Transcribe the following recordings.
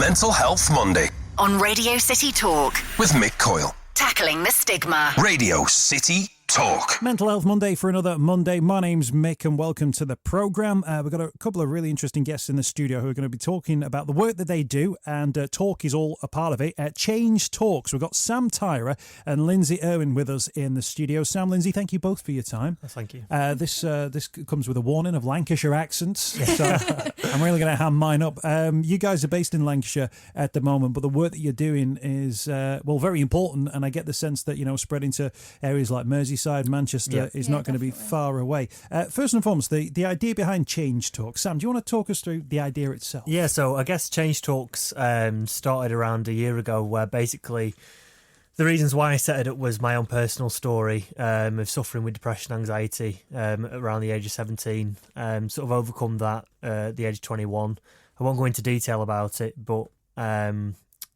Mental Health Monday on Radio City Talk with Mick Coyle. Tackling the stigma. Radio City Talk. Mental Health Monday for another Monday. My name's Mick and welcome to the programme. We've got a couple of really interesting guests in the studio who are going to be talking about the work that they do, and talk is all a part of it. Change Talks. We've got Sam Tyrer and Lindsay Irwin with us in the studio. Sam, Lindsay, thank you both for your time. Thank you. This comes with a warning of Lancashire accents, so I'm really going to ham mine up. You guys are based in Lancashire at the moment, but the work that you're doing is, very important, and I get the sense that, spreading to areas like Merseyside, Manchester is not going to be far away. First and foremost, the idea behind Change Talks. Sam, do you want to talk us through the idea itself? Yeah, so I guess Change Talks started around a year ago, where basically the reasons why I set it up was my own personal story of suffering with depression, anxiety around the age of 17. Sort of overcome that at the age of 21. I won't go into detail about it, but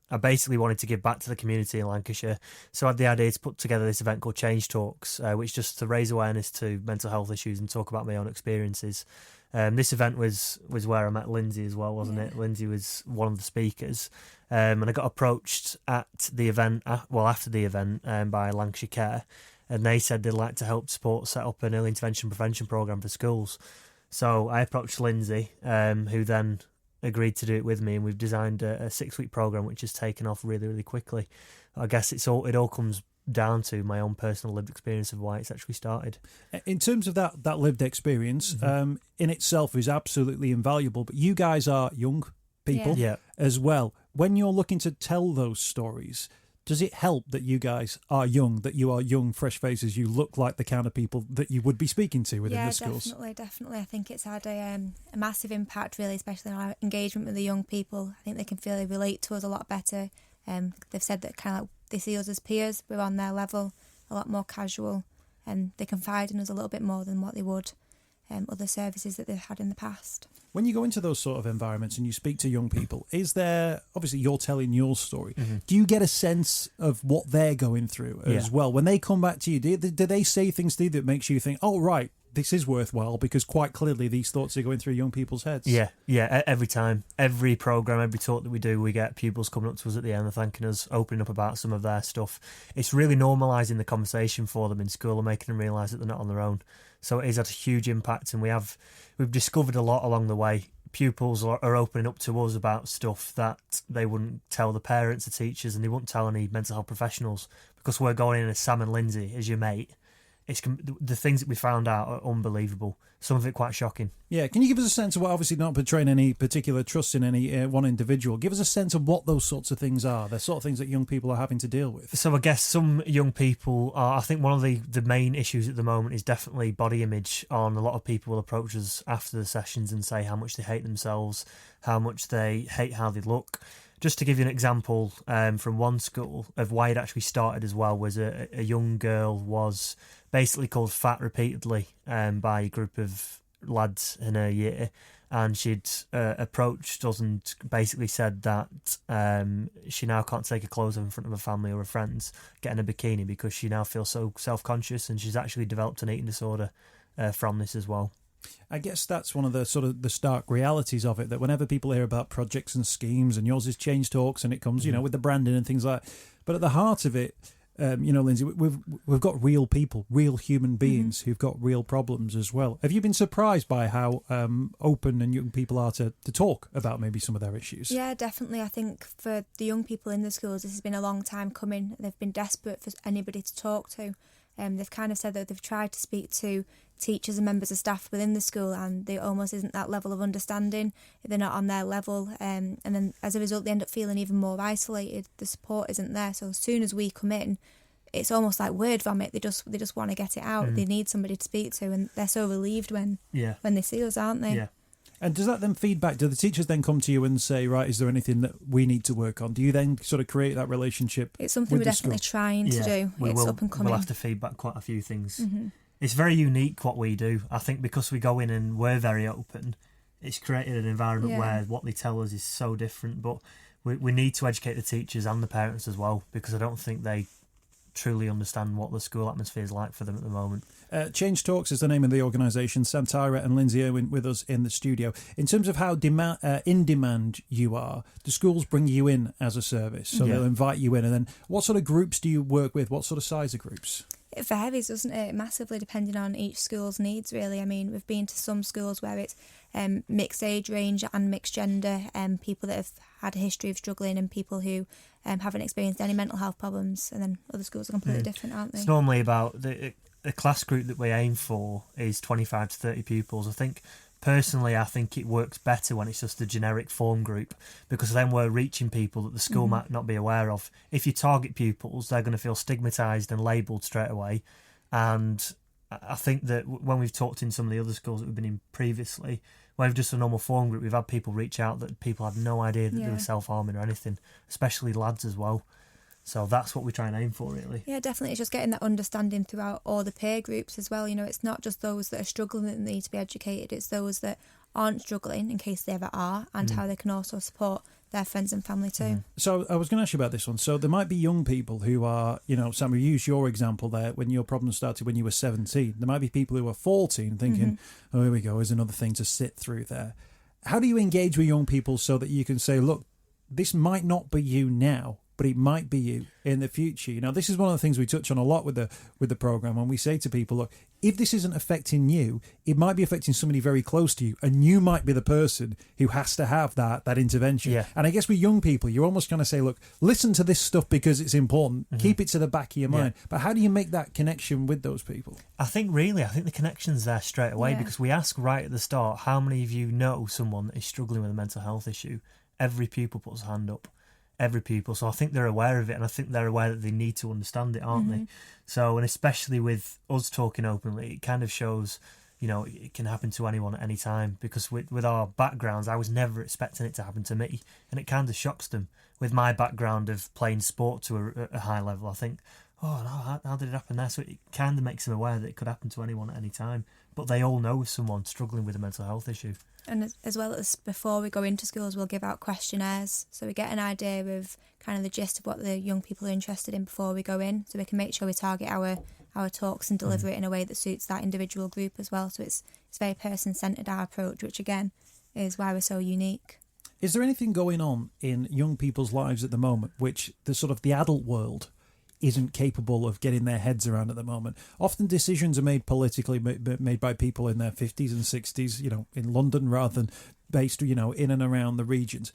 I basically wanted to give back to the community in Lancashire. So I had the idea to put together this event called Change Talks, which just to raise awareness to mental health issues and talk about my own experiences. This event was where I met Lindsey as well, wasn't it? Lindsey was one of the speakers. And I got approached at the event, after the event, by Lancashire Care. And they said they'd like to help support set up an early intervention prevention programme for schools. So I approached Lindsey, who then agreed to do it with me, and we've designed a 6-week program which has taken off really, really quickly. I guess it all comes down to my own personal lived experience of why it's actually started. In terms of that lived experience, in itself is absolutely invaluable, but you guys are young people as well. When you're looking to tell those stories, does it help that you guys are young, that you are young, fresh faces, you look like the kind of people that you would be speaking to within the schools? Yeah, definitely. I think it's had a massive impact, really, especially on our engagement with the young people. I think they can feel they relate to us a lot better. They've said that kind of like they see us as peers, we're on their level, a lot more casual, and they confide in us a little bit more than what they would other services that they've had in the past. When you go into those sort of environments and you speak to young people, is there, obviously you're telling your story, do you get a sense of what they're going through as well? When they come back to you, do they say things to you that makes you think, oh, right, this is worthwhile, because quite clearly these thoughts are going through young people's heads? Yeah, every time. Every programme, every talk that we do, we get pupils coming up to us at the end and thanking us, opening up about some of their stuff. It's really normalising the conversation for them in school and making them realise that they're not on their own. So it has had a huge impact, and we've discovered a lot along the way. Pupils are opening up to us about stuff that they wouldn't tell the parents, the teachers, and they wouldn't tell any mental health professionals, because we're going in as Sam and Lindsay, as your mate. The things that we found out are unbelievable. Some of it quite shocking. Yeah, can you give us a sense of what, obviously not betraying any particular trust in any one individual, give us a sense of what those sorts of things are, the sort of things that young people are having to deal with? So I guess some young people I think one of the main issues at the moment is definitely body image. A lot of people will approach us after the sessions and say how much they hate themselves, how much they hate how they look. Just to give you an example from one school of why it actually started as well, was a young girl was basically called fat repeatedly by a group of lads in her year, and she'd approached us and basically said that she now can't take her clothes off in front of her family or her friends, getting a bikini, because she now feels so self-conscious, and she's actually developed an eating disorder from this as well. I guess that's one of the sort of the stark realities of it, that whenever people hear about projects and schemes, and yours is Change Talks, and it comes, with the branding and things like that, but at the heart of it, Lindsay, we've got real people, real human beings who've got real problems as well. Have you been surprised by how open and young people are to talk about maybe some of their issues? Yeah, definitely. I think for the young people in the schools, this has been a long time coming. They've been desperate for anybody to talk to. They've kind of said that they've tried to speak to teachers and members of staff within the school, and there almost isn't that level of understanding. They're not on their level, and then as a result they end up feeling even more isolated. The support isn't there, so as soon as we come in, it's almost like word vomit. They just want to get it out. They need somebody to speak to, and they're so relieved when they see us, aren't they? Yeah. And does that then feed back? Do the teachers then come to you and say, right, is there anything that we need to work on? Do you then sort of create that relationship? It's something we're definitely trying to do. It's up and coming. We'll have to feed back quite a few things. It's very unique what we do. I think because we go in and we're very open, it's created an environment where what they tell us is so different. But we need to educate the teachers and the parents as well, because I don't think they truly understand what the school atmosphere is like for them at the moment. Change Talks is the name of the organisation. Tyrer and Lindsay Irwin with us in the studio. In terms of how in demand you are, do schools bring you in as a service? So they'll invite you in, and then what sort of groups do you work with? What sort of size of groups? It varies, doesn't it? Massively depending on each school's needs, really. I mean, we've been to some schools where it's mixed age range and mixed gender, people that have had a history of struggling and people who haven't experienced any mental health problems, and then other schools are completely different, aren't they? It's normally about the class group that we aim for is 25 to 30 pupils. Personally, I think it works better when it's just a generic form group, because then we're reaching people that the school might not be aware of. If you target pupils, they're going to feel stigmatised and labelled straight away. And I think that when we've talked in some of the other schools that we've been in previously, where we've just a normal form group, we've had people reach out that people had no idea that they were self-harming or anything, especially lads as well. So that's what we try and aim for, really. Yeah, definitely. It's just getting that understanding throughout all the peer groups as well. You know, it's not just those that are struggling that need to be educated. It's those that aren't struggling, in case they ever are, and how they can also support their friends and family too. So I was going to ask you about this one. So there might be young people who are, Sam, we use your example there when your problem started when you were 17. There might be people who are 14 thinking, oh, here we go, here's another thing to sit through there. How do you engage with young people so that you can say, look, this might not be you now, but it might be you in the future? This is one of the things we touch on a lot with the programme, when we say to people, look, if this isn't affecting you, it might be affecting somebody very close to you, and you might be the person who has to have that intervention. Yeah. And I guess with young people, you're almost going to say, look, listen to this stuff because it's important. Keep it to the back of your mind. But how do you make that connection with those people? I think the connection's there straight away, because we ask right at the start, how many of you know someone that is struggling with a mental health issue? Every pupil puts a hand up. Every pupil. So I think they're aware of it, and I think they're aware that they need to understand it, aren't they? So, and especially with us talking openly, it kind of shows, it can happen to anyone at any time, because with our backgrounds, I was never expecting it to happen to me, and it kind of shocks them. With my background of playing sport to a high level, I think, oh no, how did it happen there? So it kind of makes them aware that it could happen to anyone at any time, but they all know someone struggling with a mental health issue. And as well as before we go into schools, we'll give out questionnaires, so we get an idea of kind of the gist of what the young people are interested in before we go in, so we can make sure we target our talks and deliver it in a way that suits that individual group as well. So it's very person-centred, our approach, which again is why we're so unique. Is there anything going on in young people's lives at the moment which the adult world isn't capable of getting their heads around at the moment? Often decisions are made politically, made by people in their 50s and 60s, in London rather than based, in and around the regions.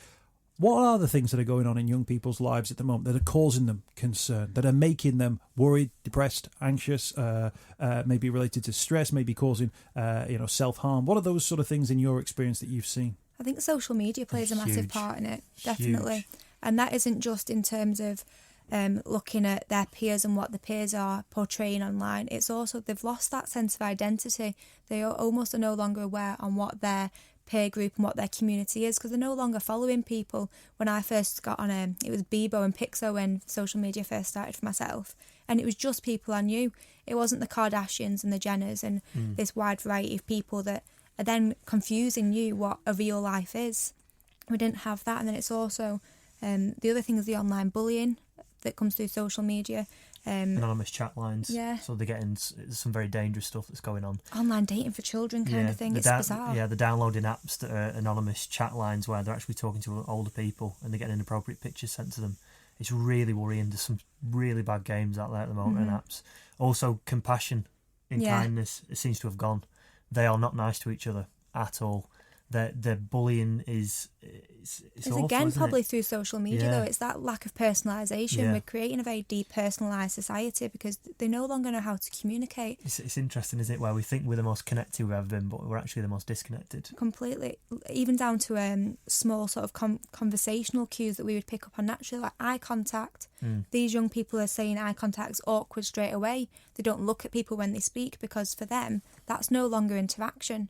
What are the things that are going on in young people's lives at the moment that are causing them concern, that are making them worried, depressed, anxious, maybe related to stress, maybe causing, self-harm? What are those sort of things in your experience that you've seen? I think social media plays a massive part in it, definitely. Huge. And that isn't just in terms of looking at their peers and what the peers are portraying online. It's also they've lost that sense of identity. They almost are no longer aware on what their peer group and what their community is, because they're no longer following people. When I first got on it was Bebo and Pixo when social media first started for myself, and it was just people I knew. It wasn't the Kardashians and the Jenners and this wide variety of people that are then confusing you what a real life is. We didn't have that. And then it's also the other thing is the online bullying that comes through social media. Anonymous chat lines. Yeah. So they're getting some very dangerous stuff that's going on. Online dating for children kind of thing. It's bizarre. Yeah, they're downloading apps that are anonymous chat lines where they're actually talking to older people and they're getting inappropriate pictures sent to them. It's really worrying. There's some really bad games out there at the moment and apps. Also, compassion and kindness, it seems to have gone. They are not nice to each other at all. The bullying is it's awful, again probably through social media though. It's that lack of personalisation. Yeah. We're creating a very depersonalised society because they no longer know how to communicate. It's interesting, isn't it, where we think we're the most connected we've ever been, but we're actually the most disconnected. Completely. Even down to small sort of conversational cues that we would pick up on naturally, like eye contact. These young people are saying eye contact's awkward straight away. They don't look at people when they speak because for them that's no longer interaction.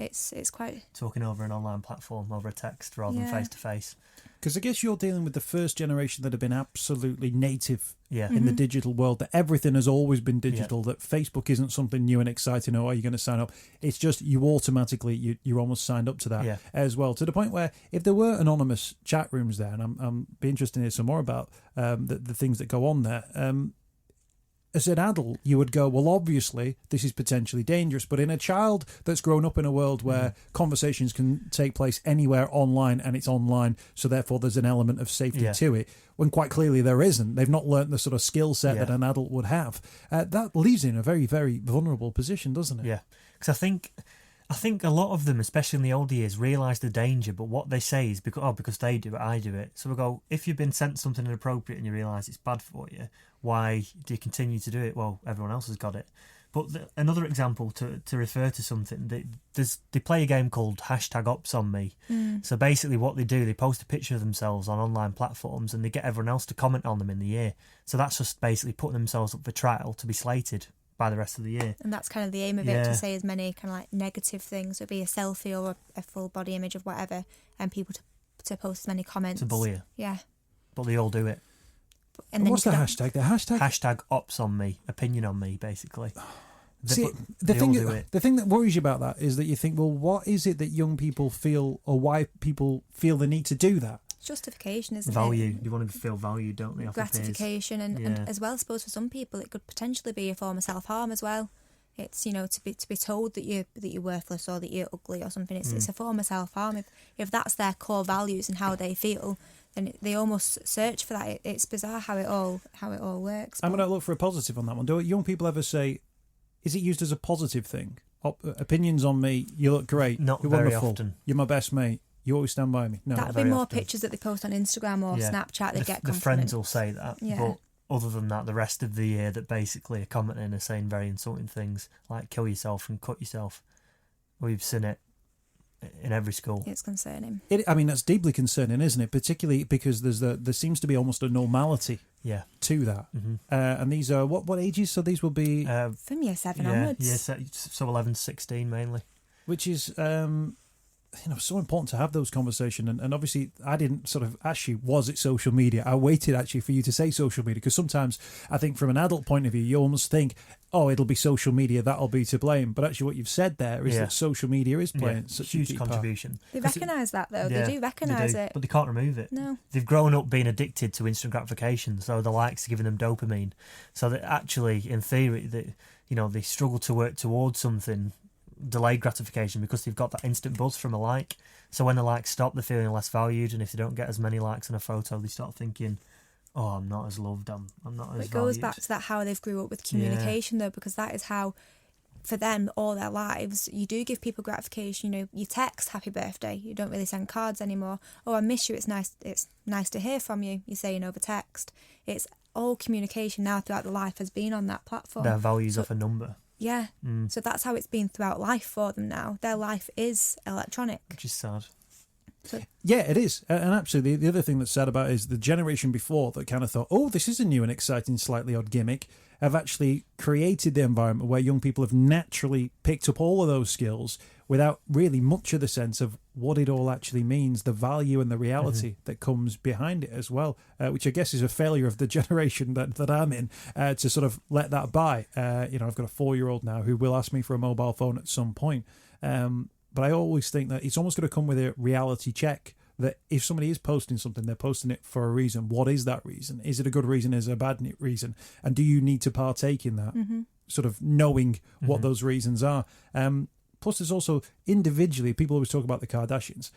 It's quite... Talking over an online platform, over a text rather than face-to-face. Because I guess you're dealing with the first generation that have been absolutely native Yeah. in the digital world, that everything has always been digital, that Facebook isn't something new and exciting, or are you going to sign up? It's just you automatically, you're almost signed up to that as well, to the point where if there were anonymous chat rooms there, and I'm be interested to hear some more about the things that go on there, as an adult, you would go, well, obviously, this is potentially dangerous. But in a child that's grown up in a world where conversations can take place anywhere online and it's online, so therefore there's an element of safety to it, when quite clearly there isn't. They've not learnt the sort of skill set that an adult would have. That leaves you in a very, very vulnerable position, doesn't it? Yeah, because I think a lot of them, especially in the older years, realise the danger, but what they say is because they do it, I do it. So we go, if you've been sent something inappropriate and you realise it's bad for you, why do you continue to do it? Well, everyone else has got it. But another example to refer to something, they play a game called #OpsOnMe. So basically what they do, they post a picture of themselves on online platforms and they get everyone else to comment on them in the year. So that's just basically putting themselves up for trial to be slated by the rest of the year. And that's kind of the aim of it, to say as many kind of like negative things, would be a selfie or a full body image of whatever, and people to post as many comments. To bully you. Yeah. But they all do it. And then what's the hashtag? The hashtag? #OpsOnMe, opinion on me, basically. See, the thing that worries you about that is that you think, well, what is it that young people feel, or why people feel the need to do that? It's justification, isn't Value. it? You want to feel valued, don't they? Gratification, and as well, I suppose for some people, it could potentially be a form of self-harm as well. It's, you know, to be told that you're worthless or that you're ugly or something. It's a form of self-harm. If that's their core values and how they feel, then they almost search for that. It's bizarre how it all works. I'm going to look for a positive on that one. Do young people ever say, is it used as a positive thing? Opinions on me, you look great. Not you're very wonderful. often. You're my best mate. You always stand by me. No, that'd be more pictures that they post on Instagram or Snapchat. They get the friends will say that, Yeah. but other than that, the rest of the year that basically are commenting are saying very insulting things like kill yourself and cut yourself. We've seen it in every school. It's concerning. I mean, that's deeply concerning, isn't it? Particularly because there seems to be almost a normality to that. And these are, what ages? So these will be... from year 7 onwards. Yeah, so 11 to 16 mainly. Which is... so important to have those conversations, and obviously I didn't sort of ask you, was it social media? I waited actually for you to say social media, because sometimes I think from an adult point of view you almost think, oh, it'll be social media, that'll be to blame, but actually what you've said there is that social media is playing such a huge key contribution. They recognise that though. They do recognise it, but they can't remove it. No, they've grown up being addicted to instant gratification, so the likes are giving them dopamine, so that actually in theory they struggle to work towards something, delayed gratification, because they've got that instant buzz from a like. So when the likes stop, they're feeling less valued, and if they don't get as many likes on a photo, they start thinking, oh, I'm not as loved, I'm not as it goes valued. back to that how they've grew up with communication though, because that is how, for them, all their lives, you do give people gratification. You know, you text happy birthday, you don't really send cards anymore. Oh, I miss you, it's nice to hear from you, you're saying over text. It's all communication now throughout the life has been on that platform. Their values off a number. Yeah, so that's how it's been throughout life for them now. Their life is electronic. Which is sad. So, yeah, it is. And absolutely, the other thing that's sad about it is the generation before that kind of thought, oh, this is a new and exciting, slightly odd gimmick, have actually created the environment where young people have naturally picked up all of those skills without really much of the sense of what it all actually means, the value and the reality that comes behind it as well, which I guess is a failure of the generation that I'm in, to sort of let that by. I've got a 4-year-old now who will ask me for a mobile phone at some point. But I always think that it's almost going to come with a reality check, that if somebody is posting something, they're posting it for a reason. What is that reason? Is it a good reason? Is it a bad reason? And do you need to partake in that, sort of knowing what those reasons are? Plus, there's also individually, people always talk about the Kardashians.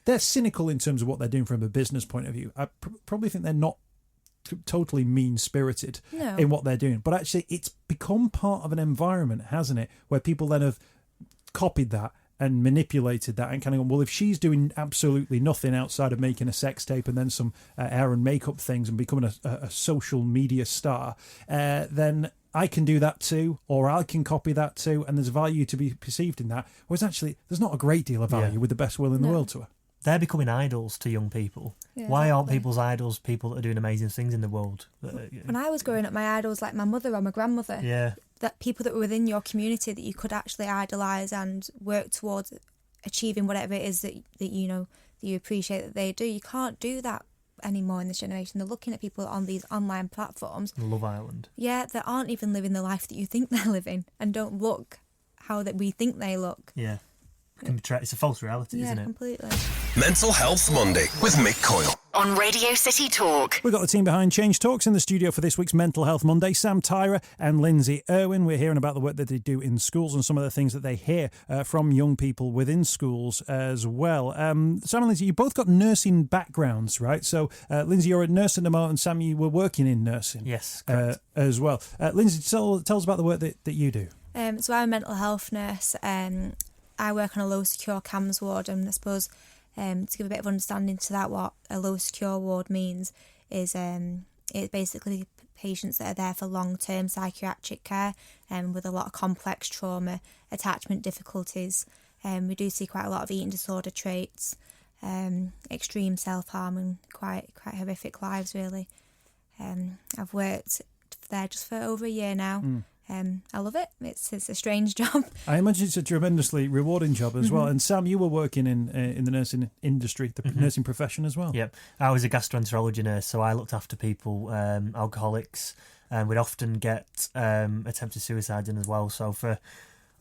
They're cynical in terms of what they're doing from a business point of view. I probably think they're not totally mean-spirited in what they're doing. But actually, it's become part of an environment, hasn't it, where people then have copied that and manipulated that and kind of gone, well, if she's doing absolutely nothing outside of making a sex tape and then some hair and makeup things and becoming a social media star, then I can do that too, or I can copy that too, and there's value to be perceived in that. Whereas actually, there's not a great deal of value with the best will in the world to her. They're becoming idols to young people. Yeah, why aren't people's idols people that are doing amazing things in the world? When I was growing up, my idols like my mother or my grandmother. Yeah. That people that were within your community that you could actually idolise and work towards achieving whatever it is that you appreciate that they do. You can't do that anymore in this generation. They're looking at people on these online platforms. Love Island. Yeah, that aren't even living the life that you think they're living and don't look how that we think they look. Yeah. It's a false reality, isn't it? Yeah, completely. Mental Health Monday with Mick Coyle. On Radio City Talk. We've got the team behind Change Talks in the studio for this week's Mental Health Monday. Sam Tyrer and Lindsay Irwin. We're hearing about the work that they do in schools and some of the things that they hear from young people within schools as well. Sam and Lindsay, you both got nursing backgrounds, right? So, Lindsay, you're a nurse at the moment, and Sam, you were working in nursing. Yes, correct. As well. Lindsay, tell us about the work that you do. So I'm a mental health nurse. I work on a low secure CAMHS ward, and I suppose to give a bit of understanding to that, what a low secure ward means is it's basically patients that are there for long-term psychiatric care with a lot of complex trauma, attachment difficulties. We do see quite a lot of eating disorder traits, extreme self-harm, and quite horrific lives, really. I've worked there just for over a year now. I love it. It's a strange job. I imagine it's a tremendously rewarding job as well. And Sam, you were working in the nursing industry, the nursing profession as well. Yep. I was a gastroenterology nurse, so I looked after people, alcoholics, and we'd often get attempted suicide in as well. So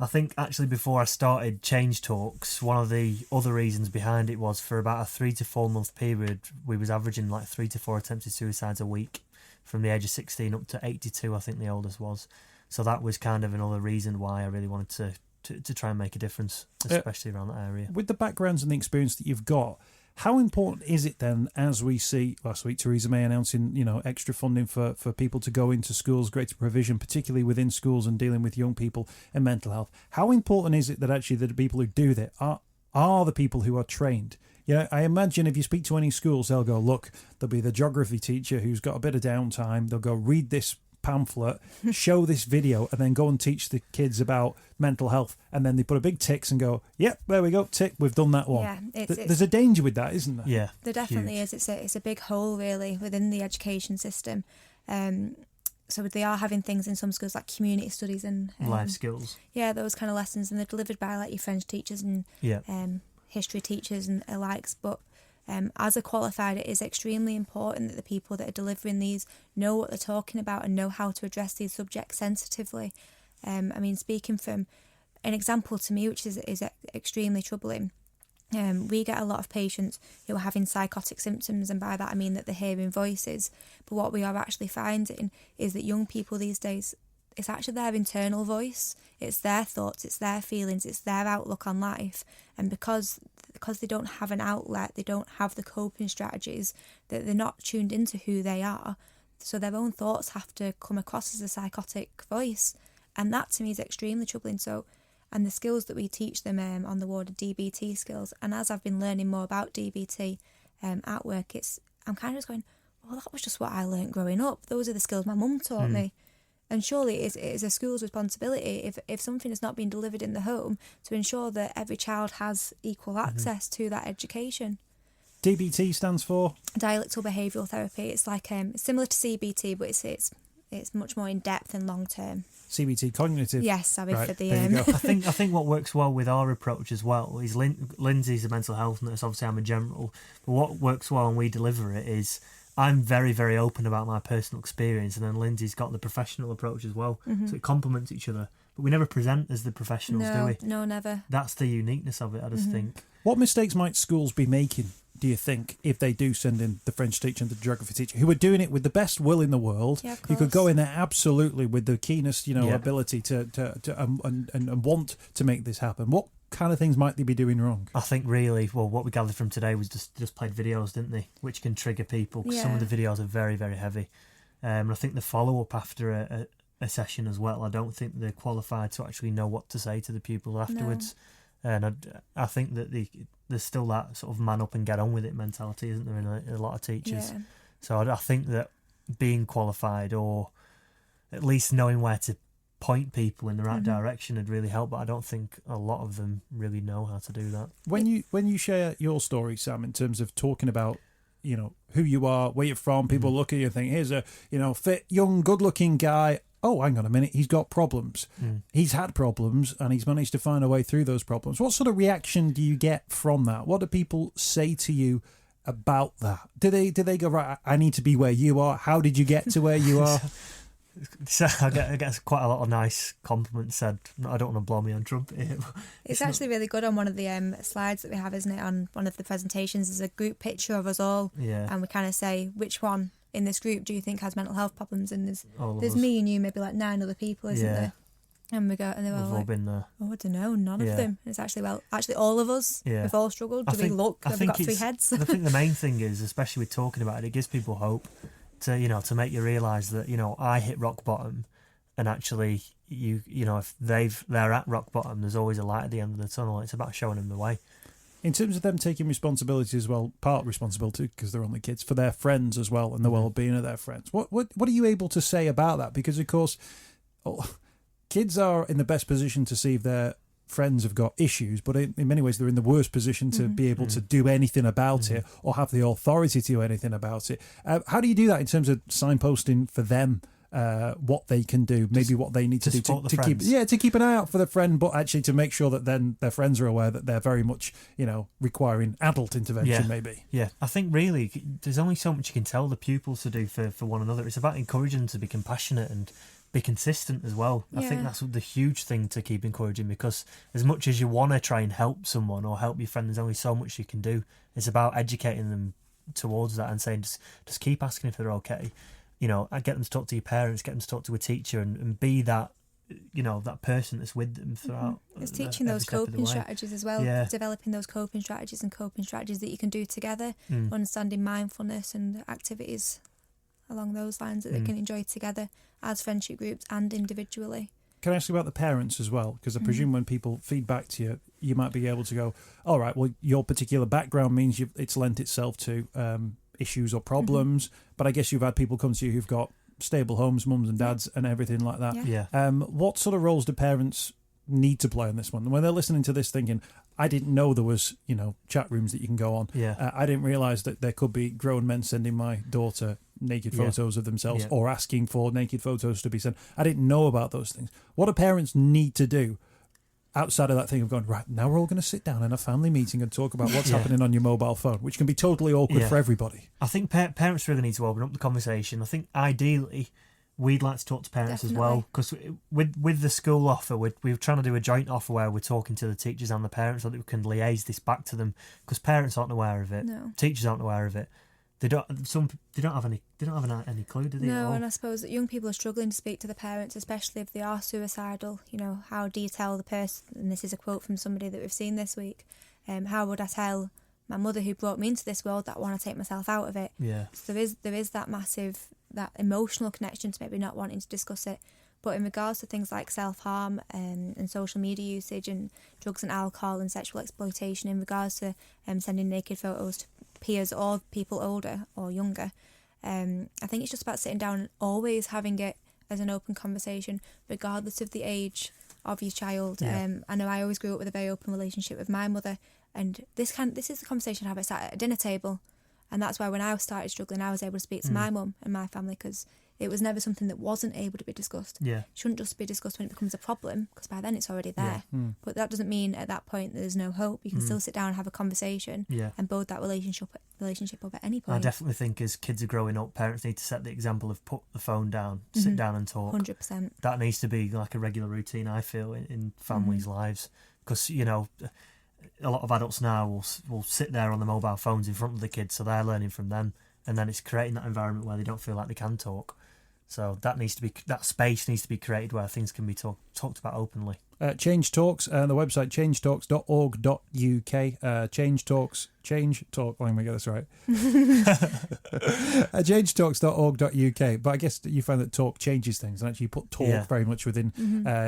I think actually before I started Change Talks, one of the other reasons behind it was for about a 3 to 4 month period, we was averaging like 3 to 4 attempted suicides a week from the age of 16 up to 82, I think the oldest was. So that was kind of another reason why I really wanted to try and make a difference, especially around that area. With the backgrounds and the experience that you've got, how important is it then, as we see last week, Theresa May announcing, extra funding for people to go into schools, greater provision, particularly within schools and dealing with young people and mental health. How important is it that actually the people who do that are the people who are trained? I imagine if you speak to any schools, they'll go, look, there'll be the geography teacher who's got a bit of downtime. They'll go read this pamphlet, show this video, and then go and teach the kids about mental health, and then they put a big ticks and go, yep, there we go, tick, we've done that one. Yeah, there's a danger with that, isn't there? Yeah, there definitely is. It's a big hole really within the education system. So they are having things in some schools like community studies and life skills. Yeah, those kind of lessons, and they're delivered by like your French teachers and history teachers and alikes, but as a qualified, it is extremely important that the people that are delivering these know what they're talking about and know how to address these subjects sensitively. Speaking from an example to me, which is extremely troubling, we get a lot of patients who are having psychotic symptoms, and by that I mean that they're hearing voices. But what we are actually finding is that young people these days, it's actually their internal voice. It's their thoughts, it's their feelings, it's their outlook on life. And because they don't have an outlet, they don't have the coping strategies, that they're not tuned into who they are. So their own thoughts have to come across as a psychotic voice. And that to me is extremely troubling. So, and the skills that we teach them on the ward are DBT skills. And as I've been learning more about DBT at work, I'm kind of just going, well, that was just what I learnt growing up. Those are the skills my mum taught me. And surely it is a school's responsibility, if something has not been delivered in the home, to ensure that every child has equal access to that education. DBT stands for? Dialectal Behavioural Therapy. It's like similar to CBT, but it's much more in depth and long term. CBT, cognitive. Yes, sorry right, for the. There you go. I think what works well with our approach as well is Lindsay's a mental health nurse. Obviously, I'm a general, but what works well when we deliver it is, I'm very, very open about my personal experience, and then Lindsay's got the professional approach as well. So it complements each other. But we never present as the professionals, do we? No, never. That's the uniqueness of it, I just think. What mistakes might schools be making, do you think, if they do send in the French teacher and the geography teacher, who are doing it with the best will in the world? Yeah, of course. You could go in there absolutely with the keenest, ability to and want to make this happen. What kind of things might they be doing wrong? I think really, what we gathered from today was just played videos, didn't they? Which can trigger people, because some of the videos are very, very heavy. And I think the follow-up after a session as well, I don't think they're qualified to actually know what to say to the pupil afterwards. No. And I think that there's still that sort of man up and get on with it mentality, isn't there, in a lot of teachers? Yeah. So I think that being qualified, or at least knowing where to point people in the right direction, would really help, but I don't think a lot of them really know how to do that. When you share your story, Sam, in terms of talking about who you are, where you're from, people look at you and think, here's a fit, young, good-looking guy. Oh, hang on a minute, he's got problems. He's had problems, and he's managed to find a way through those problems. What sort of reaction do you get from that? What do people say to you about that? Do they go, right, I need to be where you are? How did you get to where you are? So I get quite a lot of nice compliments said. I don't want to blow me on trumpet here. It's actually really good on one of the slides that we have, isn't it? On one of the presentations, there's a group picture of us all, and we kind of say which one in this group do you think has mental health problems, and there's me and you, maybe like 9 other people, isn't there? And we go, and they're all like, been there. "Oh, I don't know, none of them." It's actually all of us. Yeah. We've all struggled. Have we got 3 heads? I think the main thing is, especially with talking about it, it gives people hope to make you realise that I hit rock bottom, and actually if they're at rock bottom, there's always a light at the end of the tunnel. It's about showing them the way. In terms of them taking responsibility as well, part responsibility because they're only kids, for their friends as well and the well-being of their friends. What are you able to say about that? Because of course, kids are in the best position to see if their friends have got issues, but in many ways they're in the worst position to be able to do anything about it or have the authority to do anything about it. How do you do that in terms of signposting for them? What they can do, maybe what they need to do to keep an eye out for their friend, but actually to make sure that then their friends are aware that they're very much requiring adult intervention. I think really there's only so much you can tell the pupils to do for one another. It's about encouraging them to be compassionate and be consistent as well. I think that's the huge thing to keep encouraging, because as much as you want to try and help someone or help your friend, there's only so much you can do. It's about educating them towards that and saying just keep asking if they're okay. I get them to talk to your parents, get them to talk to a teacher, and be that, that person that's with them throughout. It's teaching those coping strategies as well, developing those coping strategies that you can do together, understanding mindfulness and activities along those lines that they can enjoy together as friendship groups and individually. Can I ask you about the parents as well? Because I presume when people feed back to you, you might be able to go, all right, well, your particular background means it's lent itself to issues or problems, but I guess you've had people come to you who've got stable homes, mums and dads and everything like that. What sort of roles do parents need to play in this one? When they're listening to this thinking, I didn't know there was, chat rooms that you can go on. I didn't realise that there could be grown men sending my daughter naked photos of themselves or asking for naked photos to be sent. I didn't know about those things. What do parents need to do outside of that thing of going, right, now we're all going to sit down in a family meeting and talk about what's happening on your mobile phone, which can be totally awkward for everybody? I think parents really need to open up the conversation. I think ideally we'd like to talk to parents as well, because with the school offer, we're trying to do a joint offer where we're talking to the teachers and the parents so that we can liaise this back to them, because parents aren't aware of it, teachers aren't aware of it. They don't have any clue, do they? No, and I suppose that young people are struggling to speak to the parents, especially if they are suicidal. How do you tell the person, and this is a quote from somebody that we've seen this week, how would I tell my mother who brought me into this world that I want to take myself out of it? So there is that massive, that emotional connection to maybe not wanting to discuss it. But in regards to things like self-harm and social media usage and drugs and alcohol and sexual exploitation, in regards to sending naked photos to peers or people older or younger, I think it's just about sitting down and always having it as an open conversation, regardless of the age of your child. I know I always grew up with a very open relationship with my mother, and this is the conversation I have sat at a dinner table, and that's why when I started struggling, I was able to speak to my mum and my family, because it was never something that wasn't able to be discussed. It shouldn't just be discussed when it becomes a problem, because by then it's already there. But that doesn't mean at that point there's no hope. You can still sit down and have a conversation and build that relationship up at any point. I definitely think as kids are growing up, parents need to set the example of put the phone down, sit down and talk. 100%. That needs to be like a regular routine, I feel, in families' lives, because a lot of adults now will sit there on the mobile phones in front of the kids, so they're learning from them, and then it's creating that environment where they don't feel like they can talk. So that space needs to be created where things can be talked about openly. Change Talks, the website changetalks.org.uk. Change Talk. Let me get this right. Changetalks.org.uk. But I guess you find that talk changes things, and actually you put talk very much within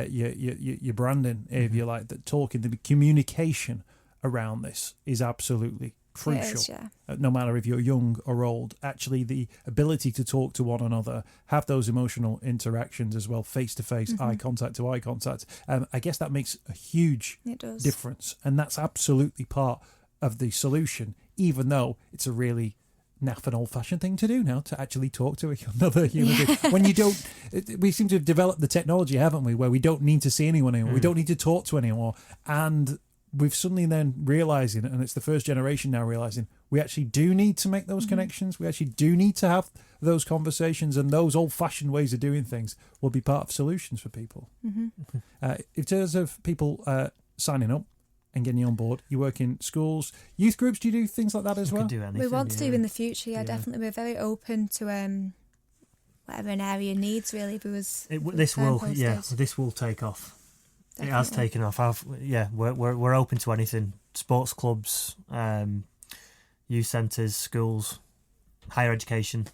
your branding, if you like. That talking, the communication around this is absolutely crucial. Is, no matter if you're young or old, actually the ability to talk to one another, have those emotional interactions as well, face to face, eye contact to eye contact, I guess that makes a huge difference, and that's absolutely part of the solution, even though it's a really naff and old-fashioned thing to do now, to actually talk to another human being. When you don't, we seem to have developed the technology, haven't we, where we don't need to see anyone anymore, we don't need to talk to anyone, and we've suddenly then realising, and it's the first generation now realising, we actually do need to make those connections. We actually do need to have those conversations, and those old-fashioned ways of doing things will be part of solutions for people. In terms of people signing up and getting you on board, you work in schools, youth groups. Do you do things like that as well? Can do anything, We want to do in the future, definitely. We're very open to whatever an area needs, really. If it was this will take off. Definitely. It has taken off. We're open to anything. Sports clubs, youth centres, schools, higher education.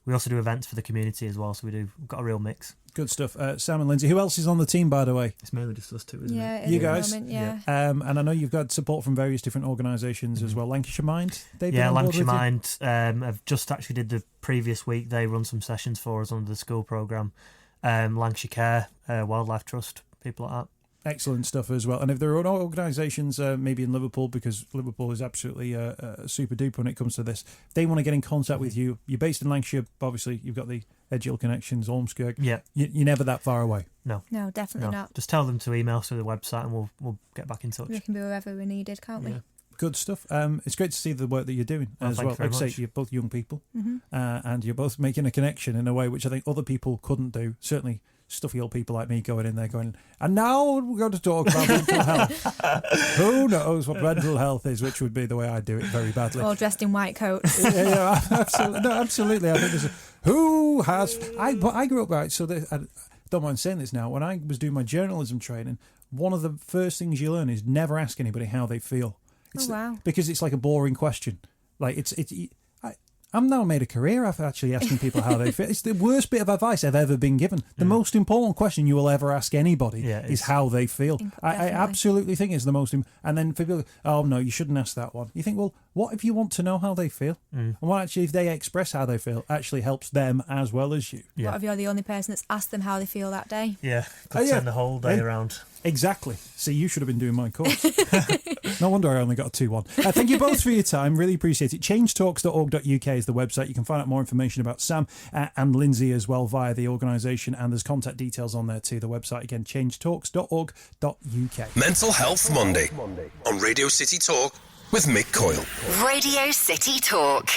We also do events for the community as well, so we've got a real mix. Good stuff. Sam and Lindsay, who else is on the team, by the way? It's mainly just us two, isn't it? You guys? Moment, yeah. And I know you've got support from various different organisations as well. Lancashire Mind? Lancashire Mind have just actually did the previous week. They run some sessions for us under the school programme. Lancashire Care, Wildlife Trust, people like that. Excellent stuff as well. And if there are organisations, maybe in Liverpool, because Liverpool is absolutely super duper when it comes to this, if they want to get in contact with you, you're based in Lancashire, obviously you've got the Edgehill connections, Ormskirk. Yeah. You're never that far away. No, definitely not. Just tell them to email us through the website and we'll get back in touch. We can be wherever we're needed, can't we? Good stuff. It's great to see the work that you're doing as well. Like I say, you're both young people and you're both making a connection in a way which I think other people couldn't do. Certainly stuffy old people like me going in there going, and now we're going to talk about mental health. Who knows what mental health is, which would be the way I do it very badly. All dressed in white coats. Absolutely. No, absolutely. I think there's I grew up, right, so I don't mind saying this now, when I was doing my journalism training, one of the first things you learn is never ask anybody how they feel. Wow. Because it's like a boring question. Like I'm now made a career of actually asking people how they feel. It's the worst bit of advice I've ever been given. The most important question you will ever ask anybody is how they feel. I absolutely think it's the most important. And then for people, oh no, you shouldn't ask that one. You think, well, what if you want to know how they feel? And what actually, if they express how they feel, actually helps them as well as you. What if you're the only person that's asked them how they feel that day? Yeah, could turn the whole day around. Exactly. See, you should have been doing my course. No wonder I only got a 2-1. Thank you both for your time. Really appreciate it. Changetalks.org.uk is the website. You can find out more information about Sam and Lindsay as well via the organisation, and there's contact details on there too. The website again, changetalks.org.uk. Mental Health Monday on Radio City Talk with Mick Coyle. Radio City Talk.